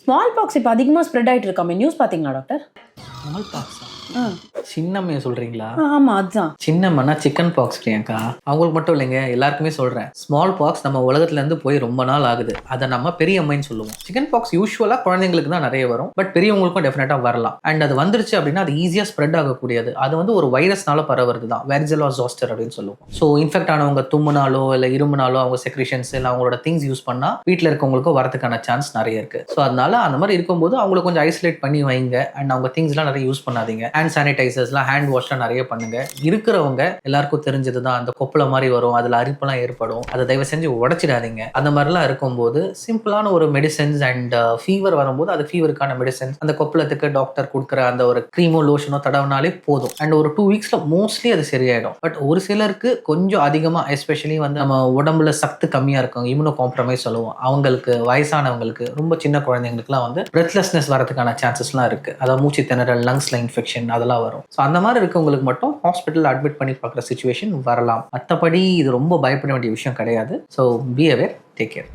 Small box இப்போ அதிகமாக spread ஆகிட்டு இருக்காமே, நியூஸ் பார்த்தீங்களா டாக்டர்? ஸ்மால் பாக்ஸா? சின்னம்மையை சொல்றீங்களா? ஆமா, அதுதான். சின்னம்மைனா சிக்கன் பாக்ஸ் பிரியங்கா. அவங்களுக்கு மட்டும் இல்லைங்க, எல்லாருக்குமே சொல்றேன். ஸ்மால் பாக்ஸ் நம்ம உலகத்துல இருந்து போய் ரொம்ப நாள் ஆகுது. அதை நம்ம பெரிய அம்மைன்னு சொல்லுவோம். சிக்கன் பாக்ஸ் யூஸ்வலா குழந்தைங்களுக்கு தான் நிறைய வரும், பட் பெரியவங்களுக்கும் டெஃபினட்டா வரலாம். அண்ட் அது வந்துருச்சு அப்படின்னா அது ஈஸியா ஸ்ப்ரெட் ஆகக்கூடியது. அது வந்து ஒரு வைரஸ்னால பரவுறது தான், வெர்ஜெலா ஜோஸ்டர் அப்படின்னு சொல்லுவோம். ஸோ இன்ஃபெக்ட் ஆனவங்க தும்முனாலோ இல்லை இருமுனாலோ அவங்க செக்ரிஷன்ஸ் இல்லை அவங்களோட திங்ஸ் யூஸ் பண்ணா வீட்டில் இருக்கவங்களுக்கும் வரதுக்கான சான்ஸ் நிறைய இருக்கு. ஸோ அதனால அந்த மாதிரி இருக்கும்போது அவங்களை கொஞ்சம் ஐசோலேட் பண்ணி வைங்க. அண்ட் அவங்க திங்ஸ்லாம் நிறைய யூஸ் பண்ணாதீங்க. ஹேண்ட் சானிடைசர்ஸ்லாம், ஹேண்ட் வாஷ்லாம் நிறைய பண்ணுங்க. இருக்கிறவங்க எல்லாருக்கும் தெரிஞ்சது தான், அந்த கொப்பளை மாதிரி வரும், அதில் அரிப்பெல்லாம் ஏற்படும், அதை தயவு செஞ்சு உடைச்சிடாதீங்க. அந்த மாதிரிலாம் இருக்கும்போது சிம்பிளான ஒரு மெடிசன்ஸ் அண்ட் ஃபீவர் வரும்போது அது ஃபீவருக்கான மெடிசன்ஸ், அந்த கொப்பளத்துக்கு டாக்டர் கொடுக்குற அந்த ஒரு க்ரீமோ லோஷனோ தடவினாலே போதும். அண்ட் ஒரு 2 வீக்ஸ்ல மோஸ்ட்லி அது சரியாயிடும். பட் ஒரு சிலருக்கு கொஞ்சம் அதிகமாக, எஸ்பெஷலி வந்து நம்ம உடம்புல சத்து கம்மியாக இருக்கும், இம்யூனோ காம்ப்ரமைஸ் சொல்லுவோம், அவங்களுக்கு, வயசானவங்களுக்கு, ரொம்ப சின்ன குழந்தைங்களுக்குலாம் வந்து பிரெத்லெஸ்னஸ் வரதுக்கான சான்சஸ்லாம் இருக்கு. அதாவது மூச்சு திணறல், லங்ஸ்ல இன்ஃபெக்ஷன் அதெல்லாம் வரும். ஸோ அந்த மாதிரி இருக்கவங்களுக்கு மட்டும் ஹாஸ்பிட்டல் அட்மிட் பண்ணி பார்க்குற சிச்சுவேஷன் வரலாம். மற்றபடி இது ரொம்ப பயப்பட வேண்டிய விஷயம் கிடையாது. So be aware, take care.